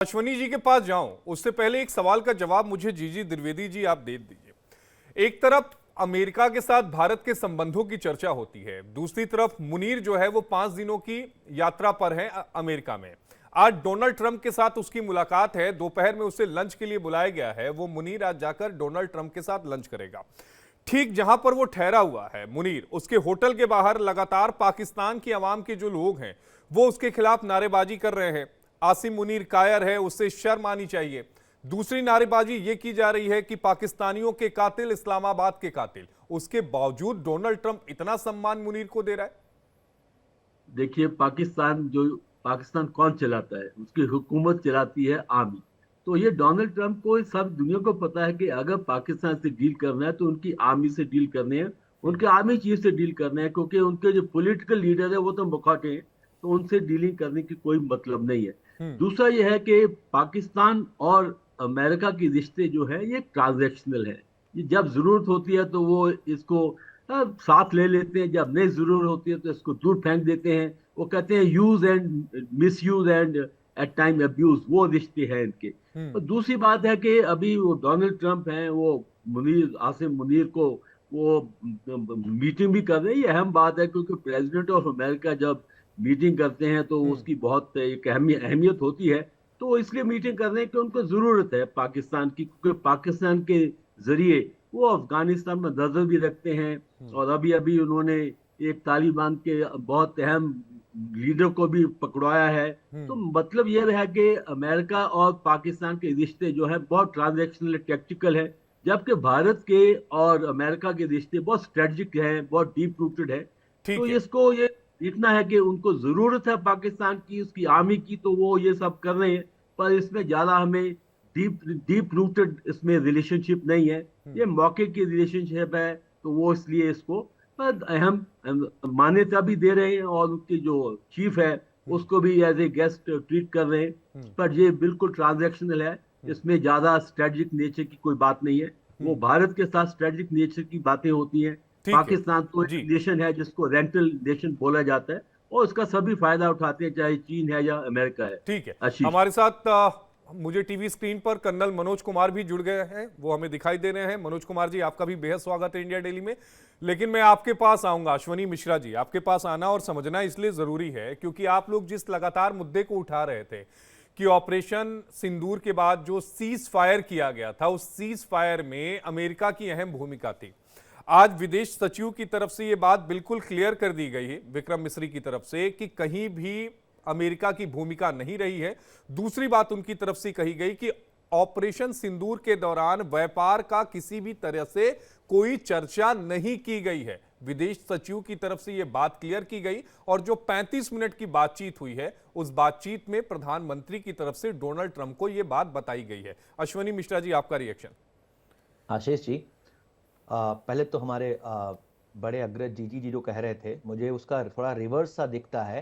अश्वनी जी के पास जाऊं उससे पहले एक सवाल का जवाब मुझे जीजी द्विवेदी जी आप दे दीजिए। एक तरफ अमेरिका के साथ भारत के संबंधों की चर्चा होती है, दूसरी तरफ मुनीर जो है वो 5 दिनों की यात्रा पर है अमेरिका में। आज डोनाल्ड ट्रंप के साथ उसकी मुलाकात है, दोपहर में उसे लंच के लिए बुलाया गया है। वो मुनीर आज जाकर डोनाल्ड ट्रंप के साथ लंच करेगा। ठीक जहां पर वो ठहरा हुआ है मुनीर, उसके होटल के बाहर लगातार पाकिस्तान की आवाम के जो लोग हैं वो उसके खिलाफ नारेबाजी कर रहे हैं। आसिम मुनीर कायर है, उससे शर्म आनी चाहिए। दूसरी नारेबाजी ये की जा रही है कि पाकिस्तानियों के कातिल इस्लामाबाद के कातिल, उसके बावजूद डोनाल्ड ट्रंप इतना सम्मान मुनीर को दे रहा है। देखिए, पाकिस्तान कौन चलाता है? उसकी हुकूमत चलाती है आर्मी। तो ये डोनाल्ड ट्रंप को, सब दुनिया को पता है कि अगर पाकिस्तान से डील करना है तो उनकी आर्मी से डील करने हैं, उनके आर्मी चीफ से डील करना है, क्योंकि उनके जो पॉलिटिकल लीडर है वो तो मुखाटे हैं। तो उनसे डीलिंग करने की कोई मतलब नहीं है। हम्म। दूसरा ये है कि पाकिस्तान और अमेरिका के रिश्ते जो है ये ट्रांजैक्शनल है। ये जब जरूरत होती है तो वो इसको साथ ले लेते हैं, जब नहीं जरूरत होती है तो इसको दूर फेंक देते हैं। वो कहते हैं use and misuse and at time abuse, वो रिश्ते हैं इनके। और दूसरी बात है कि अभी वो डोनाल्ड ट्रंप हैं, वो मुनीर, आसिम मुनीर को वो मीटिंग भी कर रहे हैं। ये अहम बात है, क्योंकि प्रेसिडेंट ऑफ अमेरिका जब मीटिंग करते हैं तो हम्म। उसकी बहुत एक अहमियत होती है। तो इसलिए मीटिंग कर रहे हैं कि उनको जरूरत है पाकिस्तान की, क्योंकि पाकिस्तान के जरिए वो अफगानिस्तान में नजर भी रखते हैं। हम्म। और अभी अभी उन्होंने एक तालिबान के बहुत अहम लीडर को भी पकड़वाया है। तो हम्म। मतलब यह है कि अमेरिका और पाकिस्तान के रिश्ते जो है बहुत ट्रांजैक्शनल टैक्टिकल है, जबकि भारत के और अमेरिका के रिश्ते बहुत स्ट्रेटजिक है, बहुत डीप रूटेड है। तो ठीक है। इसको ये देखना है कि उनको जरूरत है पाकिस्तान की, उसकी आर्मी की, तो वो ये सब कर रहे हैं। पर इसमें ज्यादा हमें डीप डीप रूटेड इसमें रिलेशनशिप नहीं है। हम्म। ये मौके की रिलेशनशिप है। तो वो इसलिए इसको पर अहम मान्यता भी दे रहे हैं, और उनके जो चीफ है हम्म। उसको भी एज ए गेस्ट ट्रीट कर रहे हैं। हम्म। पर ये बिल्कुल ट्रांजैक्शनल है। हम्म। इसमें ज्यादा स्ट्रेटजिक नेचर की कोई बात नहीं है। वो हम्म। भारत के साथ स्ट्रेटजिक नेचर की बातें होती हैं। ठीक है। पाकिस्तान तो एक जी। नेशन है जिसको रेंटल नेशन बोला जाता है, और उसका सभी फायदा उठाते हैं, चाहे चीन है या अमेरिका है। ठीक है। आशीष। हमारे साथ मुझे टीवी स्क्रीन पर कर्नल मनोज कुमार भी जुड़ गए हैं, वो हमें दिखाई दे रहे हैं। मनोज कुमार जी, आपका भी बेहद स्वागत है इंडिया डेली में। लेकिन मैं आपके पास आऊंगा, अश्वनी मिश्रा जी, आपके पास आना और समझना इसलिए जरूरी है क्योंकि आप लोग जिस लगातार मुद्दे को उठा रहे थे कि ऑपरेशन सिंदूर के बाद जो सीज फायर किया गया था, उस सीज फायर में अमेरिका की अहम भूमिका थी। आज विदेश सचिव की तरफ से यह बात बिल्कुल क्लियर कर दी गई है, विक्रम मिस्री की तरफ से, कि कहीं भी अमेरिका की भूमिका नहीं रही है। दूसरी बात उनकी तरफ से कही गई कि ऑपरेशन सिंदूर के दौरान व्यापार का किसी भी तरह से कोई चर्चा नहीं की गई है। विदेश सचिव की तरफ से यह बात क्लियर की गई, और जो 35 मिनट की बातचीत हुई है उस बातचीत में प्रधानमंत्री की तरफ से डोनाल्ड ट्रंप को यह बात बताई गई है। अश्वनी मिश्रा जी, आपका रिएक्शन। आशीष जी, पहले तो हमारे बड़े अग्रज जीजी जी जो कह रहे थे, मुझे उसका थोड़ा रिवर्स सा दिखता है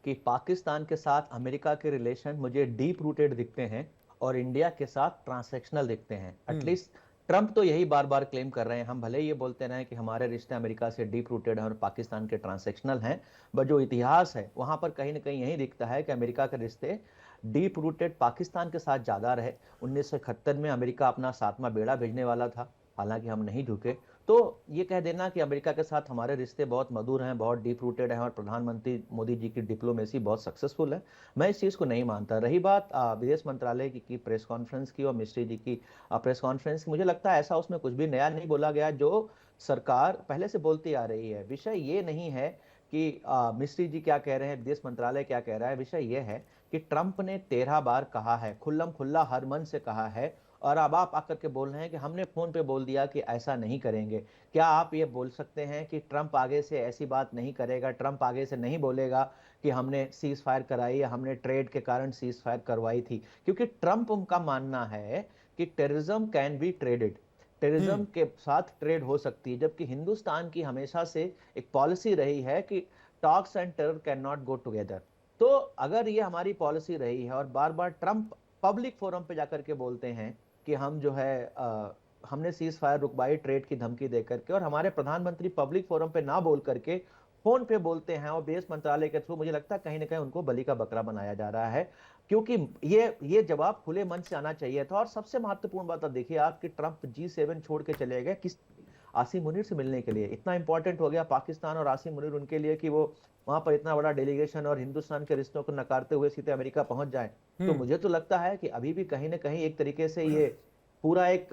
कि पाकिस्तान के साथ अमेरिका के रिलेशन मुझे डीप रूटेड दिखते हैं और इंडिया के साथ ट्रांसैक्शनल दिखते हैं। एटलीस्ट ट्रंप तो यही बार बार क्लेम कर रहे हैं। हम भले ही ये बोलते रहे कि हमारे रिश्ते अमेरिका से डीप रूटेड हैं और पाकिस्तान के ट्रांसैक्शनल हैं, बट जो इतिहास है वहां पर कहीं ना कहीं यही दिखता है कि अमेरिका के रिश्ते डीप रूटेड पाकिस्तान के साथ ज्यादा रहे। 1971 में अमेरिका अपना 7वां बेड़ा भेजने वाला था, हालांकि हम नहीं झुके। तो ये कह देना कि अमेरिका के साथ हमारे रिश्ते बहुत मधुर हैं, बहुत डीप रूटेड हैं और प्रधानमंत्री मोदी जी की डिप्लोमेसी बहुत सक्सेसफुल है, मैं इस चीज़ को नहीं मानता। रही बात विदेश मंत्रालय की प्रेस कॉन्फ्रेंस की और मिस्ट्री जी की प्रेस कॉन्फ्रेंस की, मुझे लगता है ऐसा उसमें कुछ भी नया नहीं बोला गया जो सरकार पहले से बोलती आ रही है। विषय ये नहीं है कि मिस्ट्री जी क्या कह रहे हैं, विदेश मंत्रालय क्या कह रहा है। विषय यह है कि ट्रंप ने 13 बार कहा है, खुल्लम खुल्ला हर मन से कहा है, और अब आप आकर के बोल रहे हैं कि हमने फोन पे बोल दिया कि ऐसा नहीं करेंगे। क्या आप ये बोल सकते हैं कि ट्रंप आगे से ऐसी बात नहीं करेगा? ट्रंप आगे से नहीं बोलेगा कि हमने सीज फायर कराई या हमने ट्रेड के कारण सीज फायर करवाई थी? क्योंकि ट्रंप उनका मानना है कि terrorism can be traded, terrorism के साथ ट्रेड हो सकती है, जबकि हिंदुस्तान की हमेशा से एक पॉलिसी रही है कि talks and terror can not go together. तो अगर ये हमारी पॉलिसी रही है और बार बार ट्रंप पब्लिक फोरम पे जाकर के बोलते हैं कि हम जो है हमने सीज फायर रुकवाई ट्रेड की धमकी देकर के, और हमारे प्रधानमंत्री पब्लिक फोरम पे ना बोल करके फोन पे बोलते हैं और विदेश मंत्रालय के थ्रू, मुझे लगता है कहीं ना कहीं उनको बलि का बकरा बनाया जा रहा है। क्योंकि ये जवाब खुले मन से आना चाहिए था। और सबसे महत्वपूर्ण बात अब देखिए आप कि ट्रंप G7 छोड़ के चले गए किस आसिम मुनीर से मिलने के लिए। इतना इंपॉर्टेंट हो गया पाकिस्तान और आसिम मुनीर उनके लिए कि वो वहां पर इतना बड़ा डेलीगेशन और हिंदुस्तान के रिश्तों को नकारते हुए सीधे अमेरिका पहुंच जाए। तो मुझे तो लगता है कि अभी भी कहीं ना कहीं एक तरीके से ये पूरा एक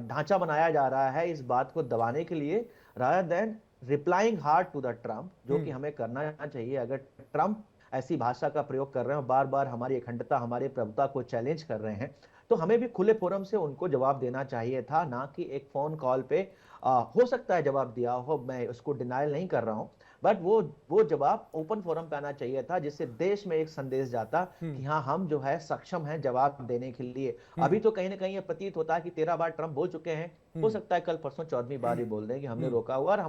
ढांचा बनाया जा रहा है इस बात को दबाने के लिए, rather than replying hard to the Trump, जो कि हमें करना चाहिए। अगर ट्रम्प ऐसी भाषा का प्रयोग कर रहे हैं, बार बार हमारी अखंडता, हमारी प्रभुता को चैलेंज कर रहे हैं, तो हमें भी खुले फोरम से उनको जवाब देना चाहिए था, ना कि एक फोन कॉल पे। हो सकता है जवाब दिया हो, मैं उसको डिनायल नहीं कर रहा हूं, बट वो जवाब ओपन फोरम पे आना चाहिए था, जिससे देश में एक संदेश जाता कि हाँ हम जो है सक्षम हैं जवाब देने के लिए। अभी तो कहीं ना कहीं ये प्रतीत होता है कि 13 बार ट्रंप बोल चुके हैं, हो सकता है कल परसों 14वीं बार भी बोल दें कि हमने रोका हुआ, और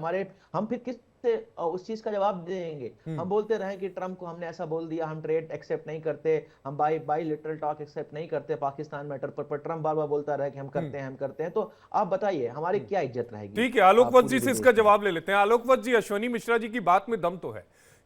हम फिर किस से उस चीज का जवाब देंगे। हम बोलते रहे कि ट्रंप को हमने ऐसा बोल दिया, हम ट्रेड एक्सेप्ट नहीं करते, हम बाई लिटरल टॉक एक्सेप्ट नहीं करते पाकिस्तान मैटर पर ट्रंप बार बार बोलता रहे कि हम करते हैं। तो आप बताइए हमारी क्या इज्जत रहेगी। ठीक है, आलोकवत जी पूरे से विदेश इसका में। जवाब ले लेते हैं। आलोकवत जी, अश्वनी मिश्रा जी की बात में दम तो है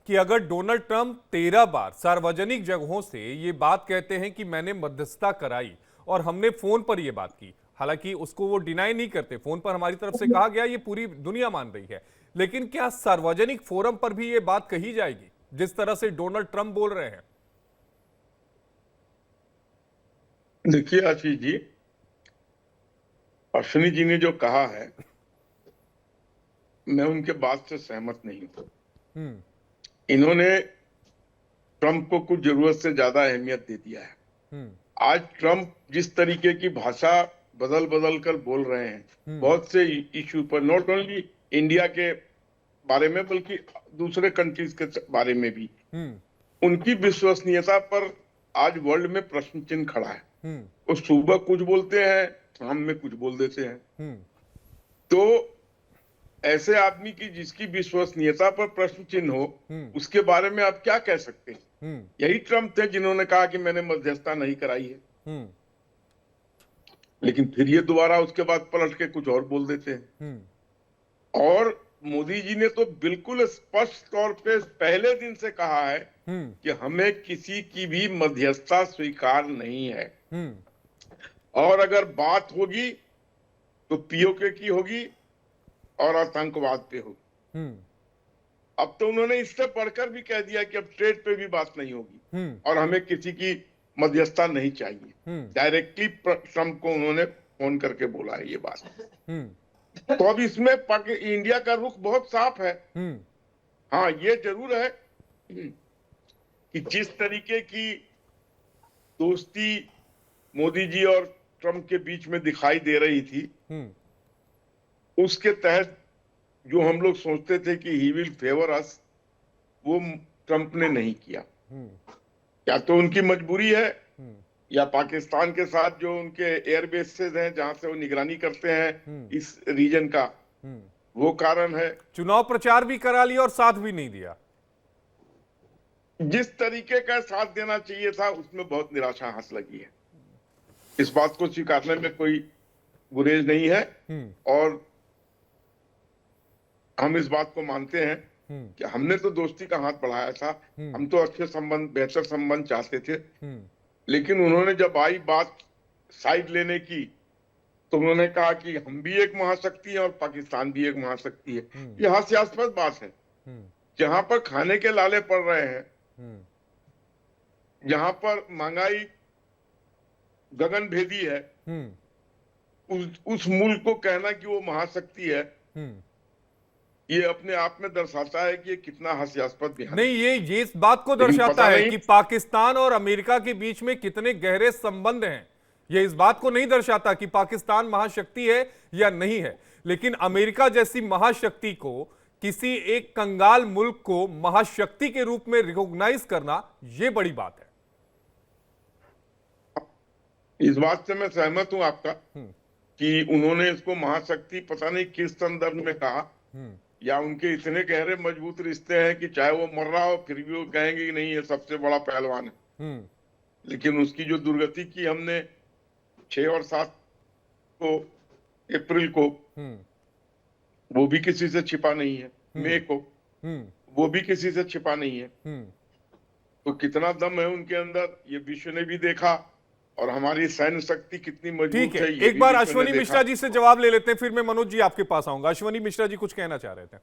कि अगर डोनाल्ड ट्रंप 13 बार सार्वजनिक जगहों से ये बात कहते हैं कि मैंने मध्यस्थता कराई और हमने फोन पर ये बात की, हालांकि उसको वो डिनाई नहीं करते, फोन पर हमारी तरफ से कहा गया, ये पूरी दुनिया मान रही है, लेकिन क्या सार्वजनिक फोरम पर भी ये बात कही जाएगी जिस तरह से डोनाल्ड ट्रंप बोल रहे हैं? देखिए आशीष जी, अश्विनी जी ने जो कहा है मैं उनके बात से सहमत नहीं हूं। इन्होंने ट्रंप को कुछ जरूरत से ज्यादा अहमियत दे दिया है। आज ट्रंप जिस तरीके की भाषा बदल बदल कर बोल रहे हैं बहुत से इश्यू पर, नॉट ओनली इंडिया के बारे में बल्कि दूसरे कंट्रीज के बारे में भी, उनकी विश्वसनीयता पर आज वर्ल्ड में प्रश्न चिन्ह खड़ा है। वो सुबह कुछ बोलते हैं, शाम में कुछ बोल देते हैं। तो ऐसे आदमी की जिसकी विश्वसनीयता पर प्रश्न चिन्ह हो, उसके बारे में आप क्या कह सकते हैं? यही ट्रंप थे जिन्होंने कहा कि मैंने मध्यस्थता नहीं कराई है, लेकिन फिर ये दोबारा उसके बाद पलट के कुछ और बोल देते हैं। और मोदी जी ने तो बिल्कुल स्पष्ट तौर पे पहले दिन से कहा है कि हमें किसी की भी मध्यस्थता स्वीकार नहीं है, और अगर बात होगी तो पीओके की होगी और आतंकवाद पे होगी। अब तो उन्होंने इससे बढ़कर भी कह दिया कि अब ट्रेड पे भी बात नहीं होगी और हमें किसी की मध्यस्थता नहीं चाहिए। डायरेक्टली ट्रंप को उन्होंने फोन करके बोला है ये बात। तो अब इसमें इंडिया का रुख बहुत साफ है। हाँ, ये जरूर है कि जिस तरीके की दोस्ती मोदी जी और ट्रंप के बीच में दिखाई दे रही थी, उसके तहत जो हम लोग सोचते थे कि ही विल फेवर अस, वो ट्रंप ने नहीं किया। या तो उनकी मजबूरी है, या पाकिस्तान के साथ जो उनके एयर बेसेस हैं जहां से वो निगरानी करते हैं इस रीजन का, वो कारण है। चुनाव प्रचार भी करा लिया और साथ भी नहीं दिया। जिस तरीके का साथ देना चाहिए था उसमें बहुत निराशा हाथ लगी है। इस बात को स्वीकारने में कोई गुरेज नहीं है, और हम इस बात को मानते हैं कि हमने तो दोस्ती का हाथ बढ़ाया था, हम तो अच्छे संबंध, बेहतर संबंध चाहते थे, लेकिन उन्होंने जब आई बात साइड लेने की, तो उन्होंने कहा कि हम भी एक महाशक्ति हैं और पाकिस्तान भी एक महाशक्ति है। ये हास्यास्पद बात है। जहां पर खाने के लाले पड़ रहे हैं, जहां पर महंगाई गगन भेदी है, उस मुल्क को कहना कि वो महाशक्ति है, ये अपने आप में दर्शाता है कि ये कितना हास्यास्पद बयान नहीं, ये इस बात को दर्शाता है कि पाकिस्तान और अमेरिका के बीच में कितने गहरे संबंध हैं। ये इस बात को नहीं दर्शाता कि पाकिस्तान महाशक्ति है या नहीं है, लेकिन अमेरिका जैसी महाशक्ति को, किसी एक कंगाल मुल्क को महाशक्ति के रूप में रिकॉग्नाइज करना, यह बड़ी बात है। इस बात से मैं सहमत हूं आपका कि उन्होंने इसको महाशक्ति पता नहीं किस संदर्भ में कहा, या उनके इतने गहरे मजबूत रिश्ते हैं कि चाहे वो मर रहा हो फिर भी वो कहेंगे कि नहीं ये सबसे बड़ा पहलवान है। लेकिन उसकी जो दुर्गति की हमने 6 और 7 को अप्रैल को, वो भी किसी से छिपा नहीं है। मई को वो भी किसी से छिपा नहीं है। तो कितना दम है उनके अंदर ये विश्व ने भी देखा, और हमारी सैन्य शक्ति कितनी ठीक मजबूत है, है ये एक भी बार विश्व ने अश्वनी देखा। मिश्रा जी से जवाब ले लेते हैं, फिर मैं मनोज जी आपके पास आऊंगा। अश्वनी मिश्रा जी कुछ कहना चाह रहे थे।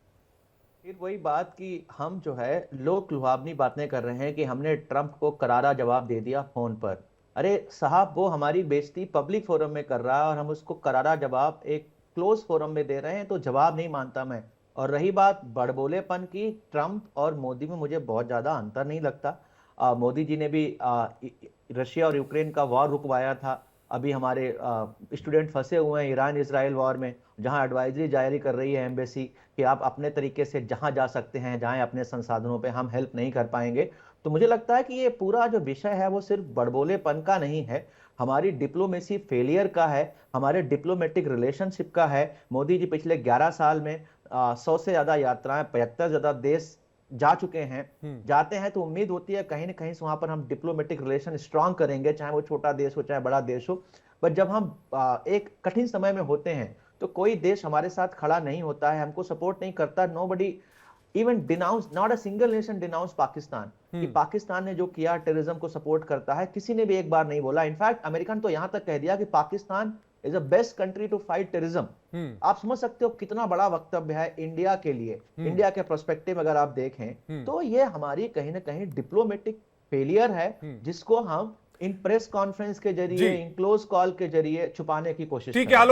फिर वही बात कि हम जो है लोक लुभावनी बातें कर रहे हैं कि हमने ट्रंप को करारा जवाब दे दिया फोन पर। अरे साहब, वो हमारी बेइज्जती पब्लिक फोरम में कर रहा है और हम उसको करारा जवाब एक क्लोज फोरम में दे रहे हैं, तो जवाब नहीं मानता मैं। और रही बात बड़बोलेपन की, ट्रंप और मोदी में मुझे बहुत ज्यादा अंतर नहीं लगता। मोदी जी ने भी रशिया और यूक्रेन का वॉर रुकवाया था। अभी हमारे स्टूडेंट फंसे हुए हैं ईरान इजराइल वॉर में, जहां एडवाइजरी जारी कर रही है एम्बेसी कि आप अपने तरीके से जहां जा सकते हैं, जाएं अपने संसाधनों पे, हम हेल्प नहीं कर पाएंगे। तो मुझे लगता है कि ये पूरा जो विषय है वो सिर्फ बड़बोलेपन का नहीं है, हमारी डिप्लोमेसी फेलियर का है, हमारे डिप्लोमेटिक रिलेशनशिप का है। मोदी जी पिछले 11 साल में 100 से ज्यादा यात्राएं, 75 ज्यादा देश जा चुके हैं। जाते हैं तो उम्मीद होती है कहीं ना कहीं से वहां पर हम डिप्लोमेटिक रिलेशन स्ट्रांग करेंगे, चाहे वो छोटा देश हो चाहे बड़ा देश हो। पर जब हम एक कठिन समय में होते हैं तो कोई देश हमारे साथ खड़ा नहीं होता है, हमको सपोर्ट नहीं करता। Nobody even denounce, not a single nation denounce Pakistan, कि पाकिस्तान ने जो किया टेररिज्म को सपोर्ट करता है, किसी ने भी एक बार नहीं बोला। इनफैक्ट अमेरिका ने तो यहां तक कह दिया कि Pakistan is the best country to fight terrorism. आप समझ सकते हो कितना बड़ा वक्तव्य है इंडिया के लिए, इंडिया के पर्सपेक्टिव अगर आप देखें तो ये हमारी कहीं ना कहीं डिप्लोमेटिक फेलियर है, जिसको हम इन प्रेस कॉन्फ्रेंस के जरिए, इन क्लोज कॉल के जरिए छुपाने की कोशिश ठीक कर रहे है। हैं।